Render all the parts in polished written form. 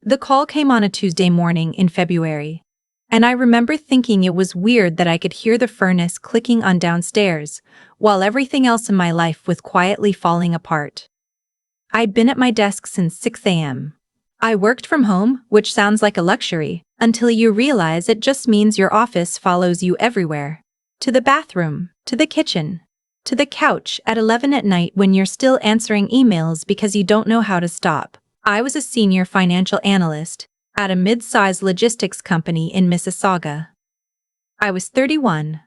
The call came on a Tuesday morning in February, and I remember thinking it was weird that I could hear the furnace clicking on downstairs, while everything else in my life was quietly falling apart. I'd been at my desk since 6 a.m. I worked from home, which sounds like a luxury, until you realize it just means your office follows you everywhere. To the bathroom, to the kitchen, to the couch at 11 at night when you're still answering emails because you don't know how to stop. I was a senior financial analyst at a mid-sized logistics company in Mississauga. I was 31.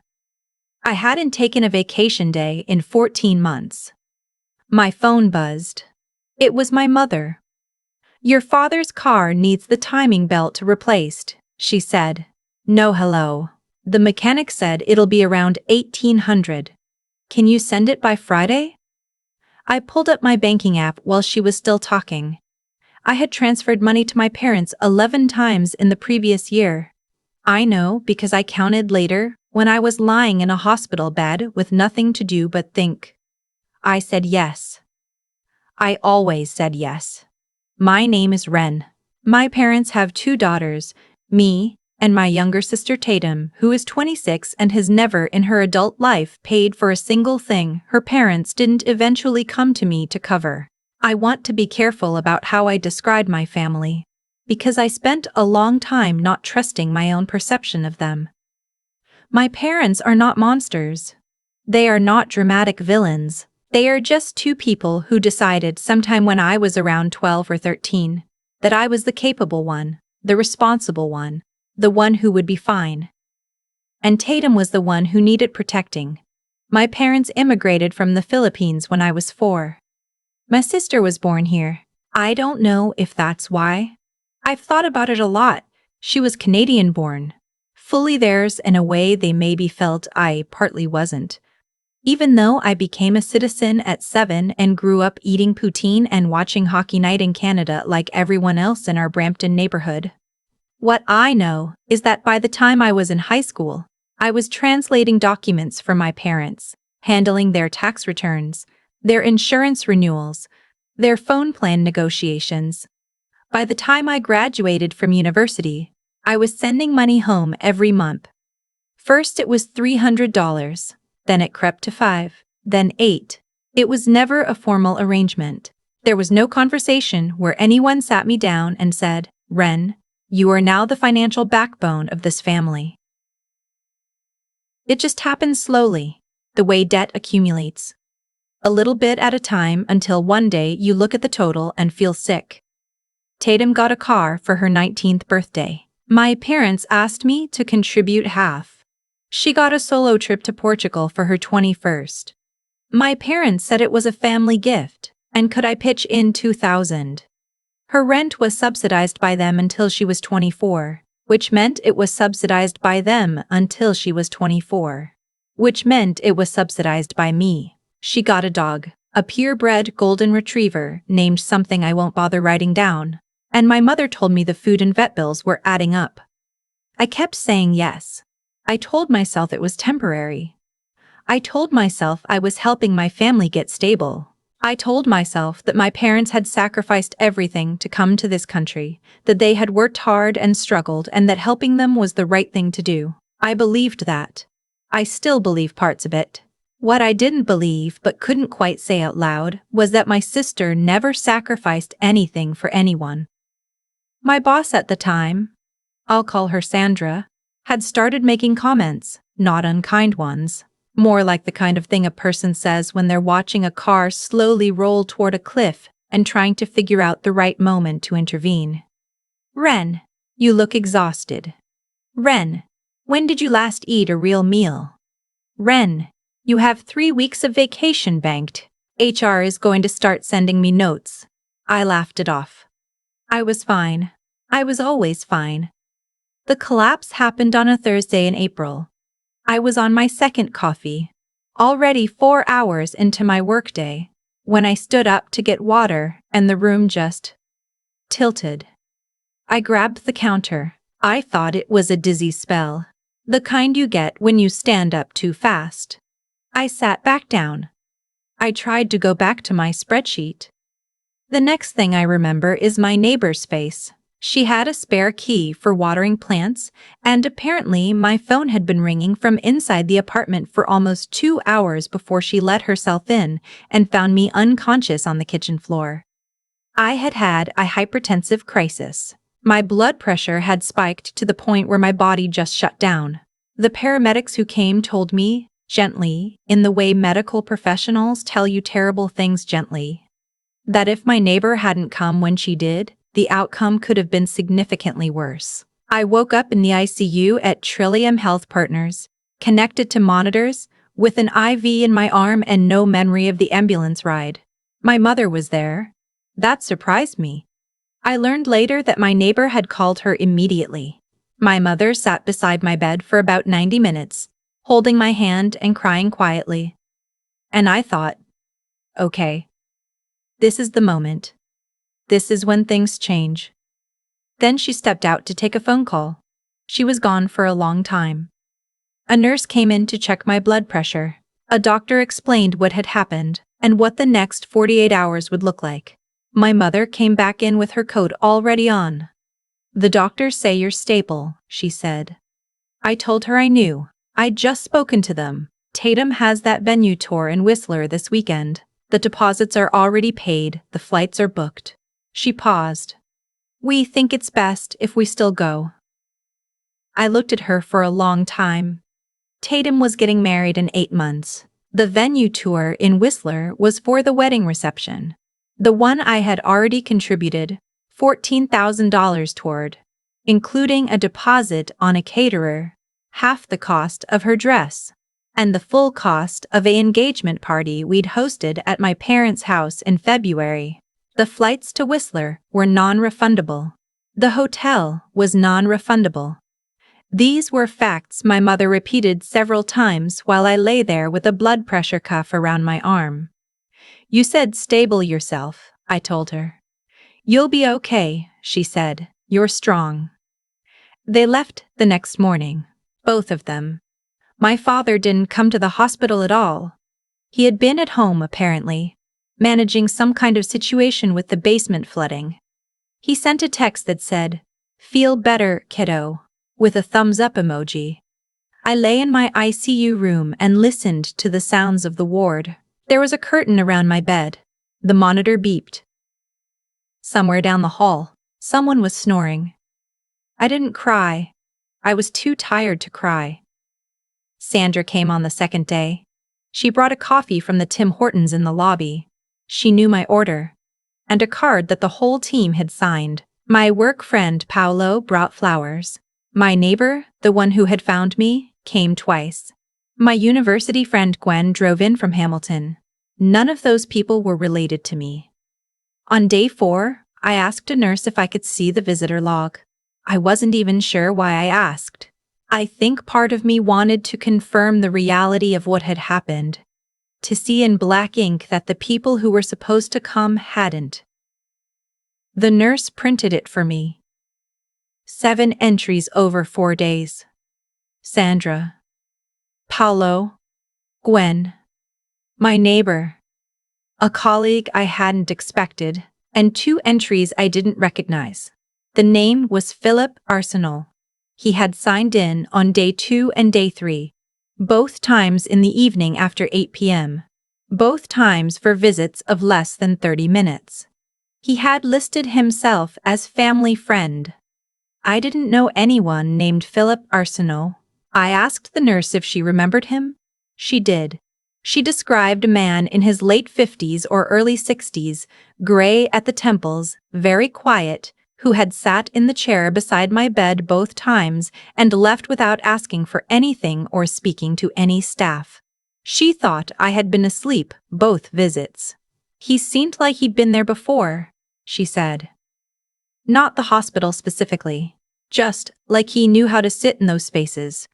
I hadn't taken a vacation day in 14 months. My phone buzzed. It was my mother. "Your father's car needs the timing belt replaced," she said. "No hello. The mechanic said it'll be around 1800. Can you send it by Friday?" I pulled up my banking app while she was still talking. I had transferred money to my parents 11 times in the previous year. I know because I counted later when I was lying in a hospital bed with nothing to do but think. I said yes. I always said yes. My name is Ren. My parents have 2 daughters, me, and my younger sister Tatum, who is 26 and has never in her adult life paid for a single thing her parents didn't eventually come to me to cover. I want to be careful about how I describe my family, because I spent a long time not trusting my own perception of them. My parents are not monsters. They are not dramatic villains. They are just 2 people who decided sometime when I was around 12 or 13 that I was the capable one, the responsible one, the one who would be fine. And Tatum was the one who needed protecting. My parents immigrated from the Philippines when I was 4. My sister was born here. I don't know if that's why. I've thought about it a lot. She was Canadian-born, fully theirs in a way they maybe felt I partly wasn't. Even though I became a citizen at 7 and grew up eating poutine and watching Hockey Night in Canada like everyone else in our Brampton neighborhood. What I know is that by the time I was in high school, I was translating documents for my parents, handling their tax returns, their insurance renewals, their phone plan negotiations. By the time I graduated from university, I was sending money home every month. First it was $300, then it crept to 5, then 8. It was never a formal arrangement. There was no conversation where anyone sat me down and said, "Ren, you are now the financial backbone of this family." It just happens slowly, the way debt accumulates. A little bit at a time until one day you look at the total and feel sick. Tatum got a car for her 19th birthday. My parents asked me to contribute half. She got a solo trip to Portugal for her 21st. My parents said it was a family gift, and could I pitch in $2,000? Her rent was subsidized by them until she was 24, which meant it was subsidized by them until she was 24, which meant it was subsidized by me. She got a dog, a purebred golden retriever named something I won't bother writing down, and my mother told me the food and vet bills were adding up. I kept saying yes. I told myself it was temporary. I told myself I was helping my family get stable. I told myself that my parents had sacrificed everything to come to this country, that they had worked hard and struggled, and that helping them was the right thing to do. I believed that. I still believe parts of it. What I didn't believe but couldn't quite say out loud was that my sister never sacrificed anything for anyone. My boss at the time, I'll call her Sandra, had started making comments, not unkind ones, more like the kind of thing a person says when they're watching a car slowly roll toward a cliff and trying to figure out the right moment to intervene. "Ren, you look exhausted. Ren, when did you last eat a real meal? Ren, you have 3 weeks of vacation banked. HR is going to start sending me notes." I laughed it off. I was fine. I was always fine. The collapse happened on a Thursday in April. I was on my second coffee, already 4 hours into my workday, when I stood up to get water and the room just tilted. I grabbed the counter. I thought it was a dizzy spell, the kind you get when you stand up too fast. I sat back down. I tried to go back to my spreadsheet. The next thing I remember is my neighbor's face, She had a spare key for watering plants, and apparently my phone had been ringing from inside the apartment for almost 2 hours before she let herself in and found me unconscious on the kitchen floor. I had had a hypertensive crisis. My blood pressure had spiked to the point where my body just shut down. The paramedics who came told me, gently, in the way medical professionals tell you terrible things gently, that if my neighbor hadn't come when she did, the outcome could have been significantly worse. I woke up in the ICU at Trillium Health Partners, connected to monitors, with an IV in my arm and no memory of the ambulance ride. My mother was there. That surprised me. I learned later that my neighbor had called her immediately. My mother sat beside my bed for about 90 minutes, holding my hand and crying quietly. And I thought, okay, this is the moment. This is when things change. Then she stepped out to take a phone call. She was gone for a long time. A nurse came in to check my blood pressure. A doctor explained what had happened and what the next 48 hours would look like. My mother came back in with her coat already on. "The doctors say you're stable," she said. I told her I knew. I'd just spoken to them. Tatum has that venue tour in Whistler this weekend. The deposits are already paid, the flights are booked. She paused. "We think it's best if we still go." I looked at her for a long time. Tatum was getting married in 8 months. The venue tour in Whistler was for the wedding reception. The one I had already contributed $14,000 toward, including a deposit on a caterer, half the cost of her dress, and the full cost of an engagement party we'd hosted at my parents' house in February. The flights to Whistler were non-refundable. The hotel was non-refundable. These were facts my mother repeated several times while I lay there with a blood pressure cuff around my arm. "You said stable yourself," I told her. "You'll be okay," she said. "You're strong." They left the next morning, both of them. My father didn't come to the hospital at all. He had been at home, apparently, managing some kind of situation with the basement flooding. He sent a text that said, "Feel better, kiddo," with a thumbs-up emoji. I lay in my ICU room and listened to the sounds of the ward. There was a curtain around my bed. The monitor beeped. Somewhere down the hall, someone was snoring. I didn't cry. I was too tired to cry. Sandra came on the second day. She brought a coffee from the Tim Hortons in the lobby. She knew my order, and a card that the whole team had signed. My work friend Paolo brought flowers. My neighbor, the one who had found me, came twice. My university friend Gwen drove in from Hamilton. None of those people were related to me. On day 4, I asked a nurse if I could see the visitor log. I wasn't even sure why I asked. I think part of me wanted to confirm the reality of what had happened, to see in black ink that the people who were supposed to come hadn't. The nurse printed it for me. 7 entries over 4 days. Sandra. Paolo. Gwen. My neighbor. A colleague I hadn't expected, and 2 entries I didn't recognize. The name was Philip Arsenal. He had signed in on day 2 and day 3, both times in the evening after 8 p.m., both times for visits of less than 30 minutes. He had listed himself as family friend. I didn't know anyone named Philip Arsenal. I asked the nurse if she remembered him. She did. She described a man in his late 50s or early 60s, gray at the temples, very quiet, who had sat in the chair beside my bed both times and left without asking for anything or speaking to any staff. She thought I had been asleep both visits. "He seemed like he'd been there before," she said. Not the hospital specifically, just like he knew how to sit in those spaces.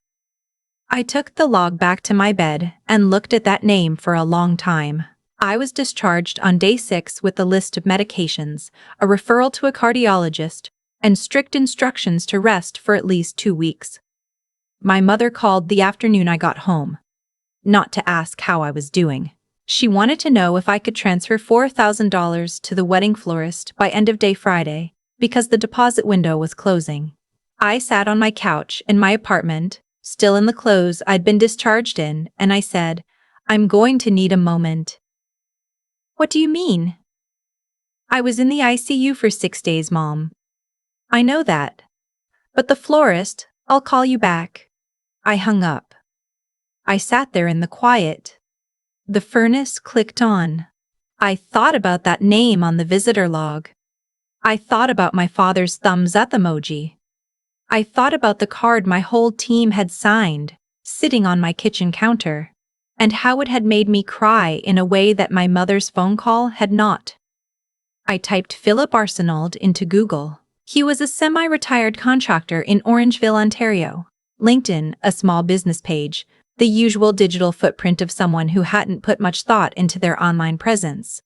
I took the log back to my bed and looked at that name for a long time. I was discharged on day 6 with a list of medications, a referral to a cardiologist, and strict instructions to rest for at least 2 weeks. My mother called the afternoon I got home. Not to ask how I was doing. She wanted to know if I could transfer $4,000 to the wedding florist by end of day Friday. because the deposit window was closing. I sat on my couch in my apartment, still in the clothes I'd been discharged in, and I said, "I'm going to need a moment." "What do you mean?" "I was in the ICU for 6 days, Mom." "I know that. But the florist, I'll call you back." I hung up. I sat there in the quiet. The furnace clicked on. I thought about that name on the visitor log. I thought about my father's thumbs up emoji. I thought about the card my whole team had signed, sitting on my kitchen counter, and how it had made me cry in a way that my mother's phone call had not. I typed Philip Arsenault into Google. He was a semi-retired contractor in Orangeville, Ontario. LinkedIn, a small business page, the usual digital footprint of someone who hadn't put much thought into their online presence.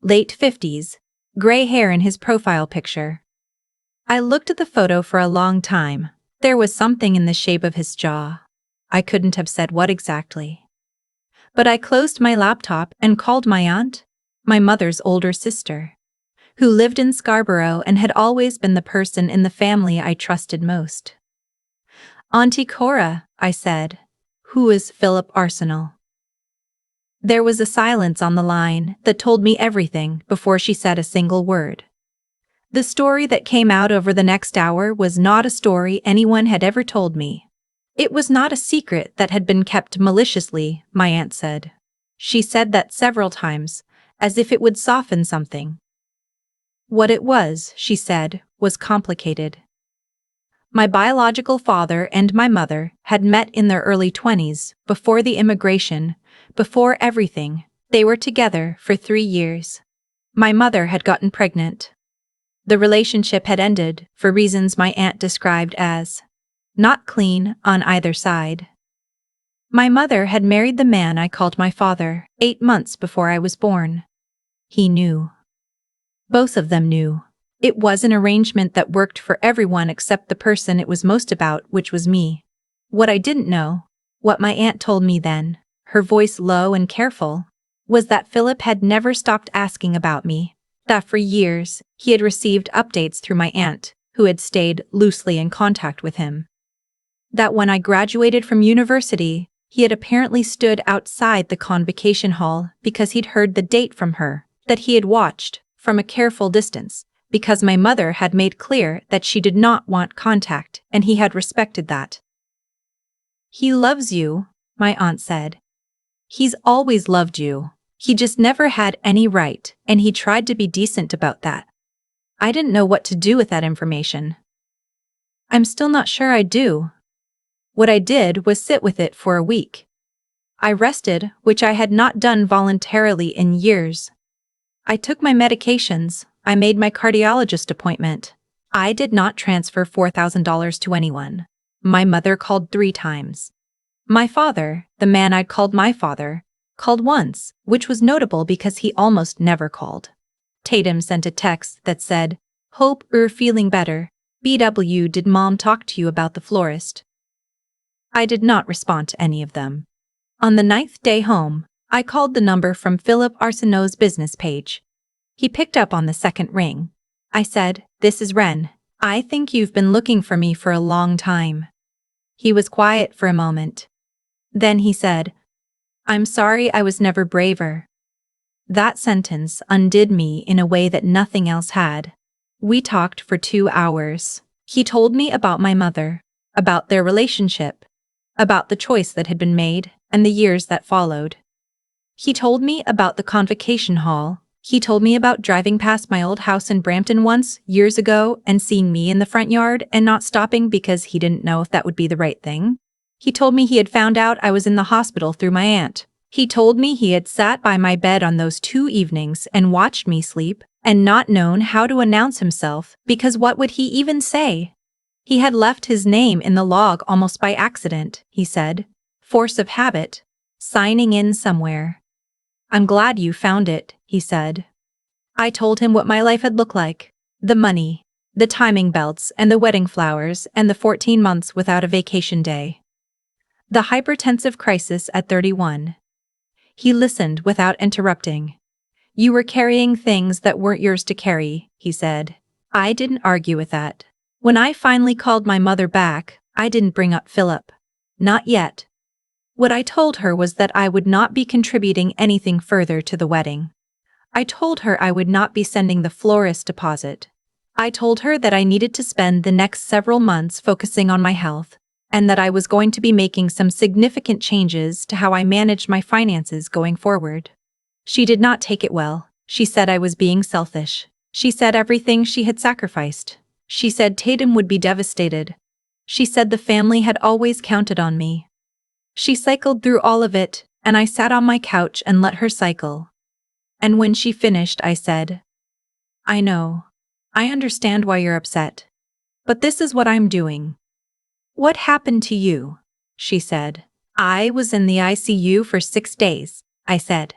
Late 50s, gray hair in his profile picture. I looked at the photo for a long time. There was something in the shape of his jaw. I couldn't have said what exactly. But I closed my laptop and called my aunt, my mother's older sister, who lived in Scarborough and had always been the person in the family I trusted most. "Auntie Cora," I said, "who is Philip Arsenault?" There was a silence on the line that told me everything before she said a single word. The story that came out over the next hour was not a story anyone had ever told me. It was not a secret that had been kept maliciously, my aunt said. She said that several times, as if it would soften something. What it was, she said, was complicated. My biological father and my mother had met in their early 20s, before the immigration, before everything. They were together for 3 years. My mother had gotten pregnant. The relationship had ended for reasons my aunt described as not clean on either side. My mother had married the man I called my father 8 months before I was born. He knew. Both of them knew. It was an arrangement that worked for everyone except the person it was most about, which was me. What I didn't know, what my aunt told me then, her voice low and careful, was that Philip had never stopped asking about me, that for years he had received updates through my aunt, who had stayed loosely in contact with him. That when I graduated from university, he had apparently stood outside the convocation hall because he'd heard the date from her, that he had watched, from a careful distance, because my mother had made clear that she did not want contact, and he had respected that. "He loves you," my aunt said. "He's always loved you. He just never had any right, and he tried to be decent about that." I didn't know what to do with that information. I'm still not sure I do. What I did was sit with it for a week. I rested, which I had not done voluntarily in years. I took my medications, I made my cardiologist appointment. I did not transfer $4,000 to anyone. My mother called 3 times. My father, the man I'd called my father, called once, which was notable because he almost never called. Tatum sent a text that said, "Hope you're feeling better. BW, did Mom talk to you about the florist?" I did not respond to any of them. On the 9th day home, I called the number from Philip Arsenault's business page. He picked up on the second ring. I said, "This is Ren. I think you've been looking for me for a long time." He was quiet for a moment. Then he said, "I'm sorry I was never braver." That sentence undid me in a way that nothing else had. We talked for 2 hours. He told me about my mother, about their relationship, about the choice that had been made, and the years that followed. He told me about the convocation hall. He told me about driving past my old house in Brampton once, years ago, and seeing me in the front yard and not stopping because he didn't know if that would be the right thing. He told me he had found out I was in the hospital through my aunt. He told me he had sat by my bed on those 2 evenings and watched me sleep, and not known how to announce himself, because what would he even say? He had left his name in the log almost by accident, he said. Force of habit. Signing in somewhere. "I'm glad you found it," he said. I told him what my life had looked like. The money, the timing belts and the wedding flowers and the 14 months without a vacation day. The hypertensive crisis at 31. He listened without interrupting. "You were carrying things that weren't yours to carry," he said. I didn't argue with that. When I finally called my mother back, I didn't bring up Philip. Not yet. What I told her was that I would not be contributing anything further to the wedding. I told her I would not be sending the florist deposit. I told her that I needed to spend the next several months focusing on my health, and that I was going to be making some significant changes to how I managed my finances going forward. She did not take it well. She said I was being selfish. She said everything she had sacrificed. She said Tatum would be devastated. She said the family had always counted on me. She cycled through all of it, and I sat on my couch and let her cycle. And when she finished, I said, I know. I understand why you're upset. But this is what I'm doing. What happened to you? She said. I was in the ICU for 6 days, I said.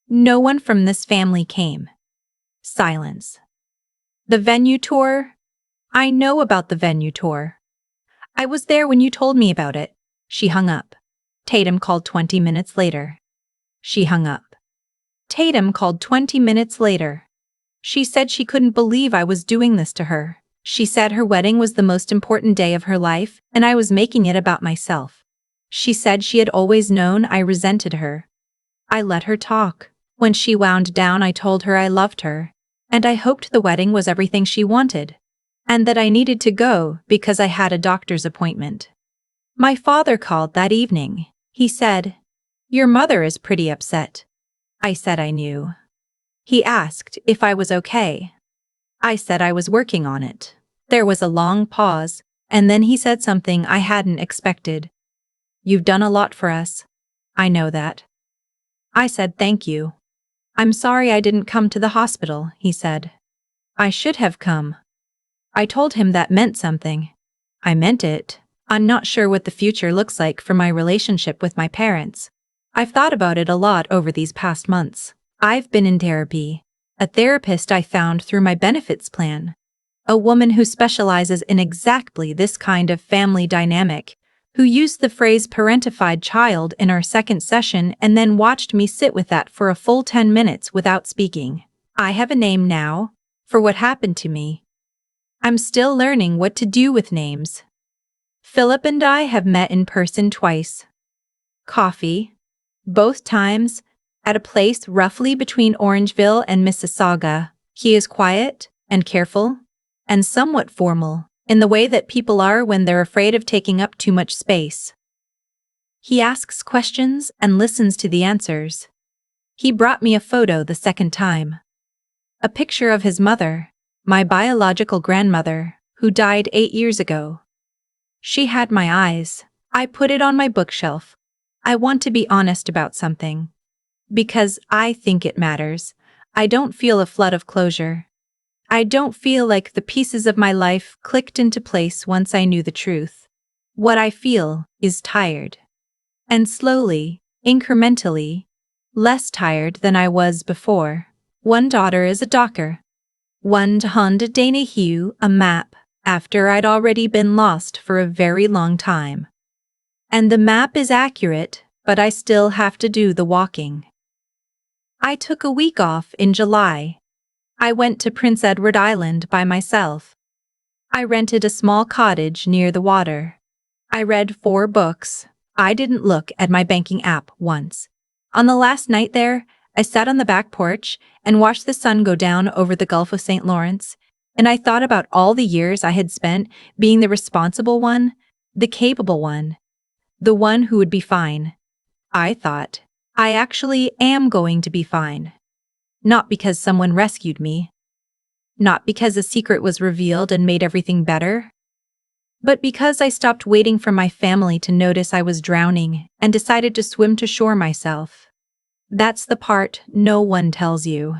No one from this family came. Silence. The venue tour? I know about the venue tour. I was there when you told me about it. She hung up. Tatum called 20 minutes later. She hung up. Tatum called 20 minutes later. She said she couldn't believe I was doing this to her. She said her wedding was the most important day of her life, and I was making it about myself. She said she had always known I resented her. I let her talk. When she wound down, I told her I loved her, and I hoped the wedding was everything she wanted, and that I needed to go because I had a doctor's appointment. My father called that evening. He said, "Your mother is pretty upset." I said I knew. He asked if I was okay. I said I was working on it. There was a long pause, and then he said something I hadn't expected. "You've done a lot for us. I know that." I said thank you. "I'm sorry I didn't come to the hospital," he said. "I should have come." I told him that meant something. I meant it. I'm not sure what the future looks like for my relationship with my parents. I've thought about it a lot over these past months. I've been in therapy. A therapist I found through my benefits plan. A woman who specializes in exactly this kind of family dynamic, who used the phrase parentified child in our second session and then watched me sit with that for a full 10 minutes without speaking. I have a name now for what happened to me. I'm still learning what to do with names. Philip and I have met in person twice. Coffee. Both times at a place roughly between Orangeville and Mississauga. He is quiet and careful and somewhat formal in the way that people are when they're afraid of taking up too much space. He asks questions and listens to the answers. He brought me a photo the second time. A picture of his mother, my biological grandmother, who died 8 years ago. She had my eyes. I put it on my bookshelf. I want to be honest about something. Because I think it matters. I don't feel a flood of closure. I don't feel like the pieces of my life clicked into place once I knew the truth. What I feel is tired. And slowly, incrementally, less tired than I was before. One daughter is a docker. One Honda Dana Hugh, a map, after I'd already been lost for a very long time. And the map is accurate, but I still have to do the walking. I took a week off in July. I went to Prince Edward Island by myself. I rented a small cottage near the water. I read 4 books. I didn't look at my banking app once. On the last night there, I sat on the back porch and watched the sun go down over the Gulf of St. Lawrence, and I thought about all the years I had spent being the responsible one, the capable one, the one who would be fine. I thought, I actually am going to be fine. Not because someone rescued me. Not because a secret was revealed and made everything better. But because I stopped waiting for my family to notice I was drowning and decided to swim to shore myself. That's the part no one tells you.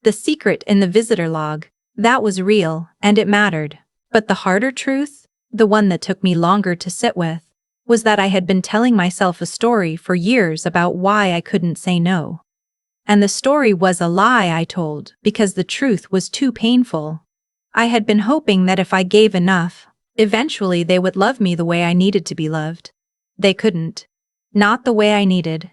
The secret in the visitor log, that was real and it mattered. But the harder truth, the one that took me longer to sit with, was that I had been telling myself a story for years about why I couldn't say no. And the story was a lie I told because the truth was too painful. I had been hoping that if I gave enough, eventually they would love me the way I needed to be loved. They couldn't. Not the way I needed.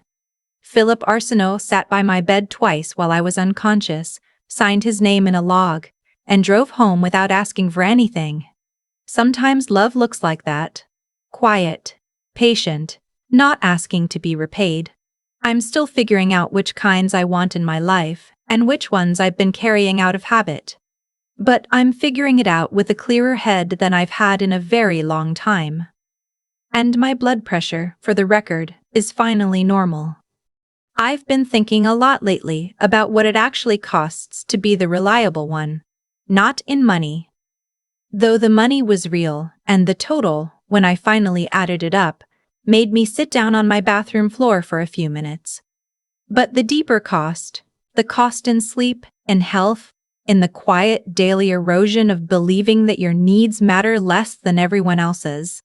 Philip Arsenault sat by my bed twice while I was unconscious, signed his name in a log, and drove home without asking for anything. Sometimes love looks like that. Quiet, patient, not asking to be repaid. I'm still figuring out which kinds I want in my life and which ones I've been carrying out of habit. But I'm figuring it out with a clearer head than I've had in a very long time. And my blood pressure, for the record, is finally normal. I've been thinking a lot lately about what it actually costs to be the reliable one. Not in money. Though the money was real, and the total, when I finally added it up, made me sit down on my bathroom floor for a few minutes. But the deeper cost, the cost in sleep, in health, in the quiet daily erosion of believing that your needs matter less than everyone else's.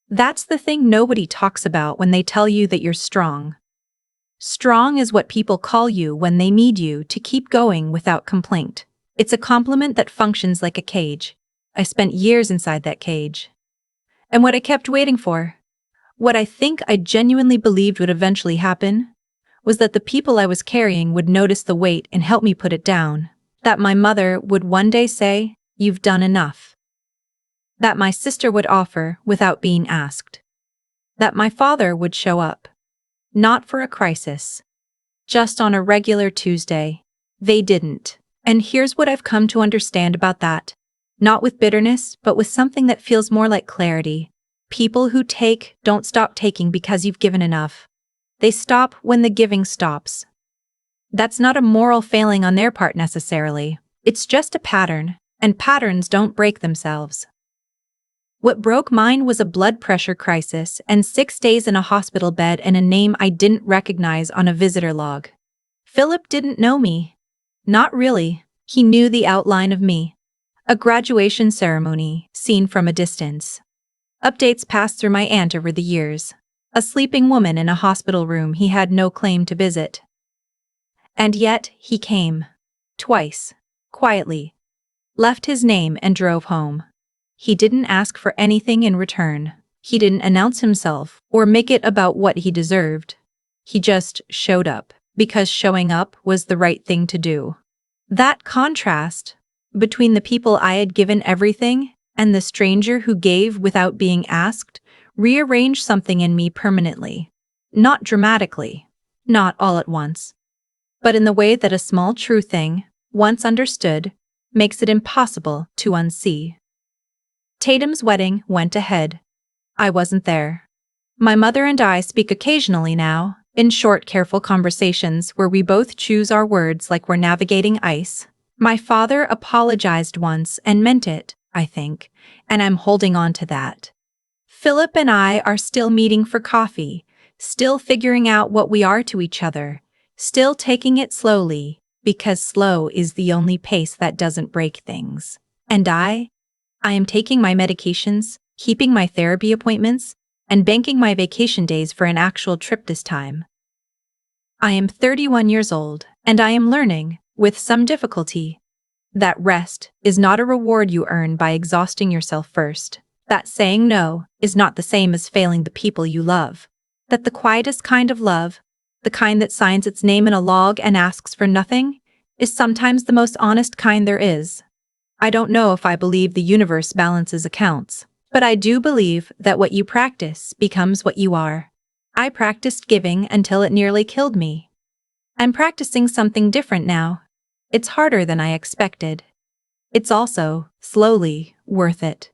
That's the thing nobody talks about when they tell you that you're strong. Strong is what people call you when they need you to keep going without complaint. It's a compliment that functions like a cage. I spent years inside that cage. And what I kept waiting for, what I think I genuinely believed would eventually happen, was that the people I was carrying would notice the weight and help me put it down. That my mother would one day say, "You've done enough." That my sister would offer without being asked. That my father would show up. Not for a crisis. Just on a regular Tuesday. They didn't. And here's what I've come to understand about that. Not with bitterness, but with something that feels more like clarity. People who take don't stop taking because you've given enough. They stop when the giving stops. That's not a moral failing on their part necessarily. It's just a pattern, and patterns don't break themselves. What broke mine was a blood pressure crisis and 6 days in a hospital bed and a name I didn't recognize on a visitor log. Philip didn't know me. Not really. He knew the outline of me. A graduation ceremony, seen from a distance. Updates passed through my aunt over the years. A sleeping woman in a hospital room he had no claim to visit. And yet, he came. Twice. Quietly. Left his name and drove home. He didn't ask for anything in return. He didn't announce himself or make it about what he deserved. He just showed up, because showing up was the right thing to do. That contrast between the people I had given everything and the stranger who gave without being asked rearranged something in me permanently. Not dramatically. Not all at once. But in the way that a small true thing, once understood, makes it impossible to unsee. Tatum's wedding went ahead. I wasn't there. My mother and I speak occasionally now, in short, careful conversations where we both choose our words like we're navigating ice. My father apologized once and meant it, I think, and I'm holding on to that. Philip and I are still meeting for coffee, still figuring out what we are to each other, still taking it slowly, because slow is the only pace that doesn't break things. And I am taking my medications, keeping my therapy appointments, and banking my vacation days for an actual trip this time. I am 31 years old, and I am learning, with some difficulty, that rest is not a reward you earn by exhausting yourself first. That saying no is not the same as failing the people you love. That the quietest kind of love, the kind that signs its name in a log and asks for nothing, is sometimes the most honest kind there is. I don't know if I believe the universe balances accounts, but I do believe that what you practice becomes what you are. I practiced giving until it nearly killed me. I'm practicing something different now. It's harder than I expected. It's also, slowly, worth it.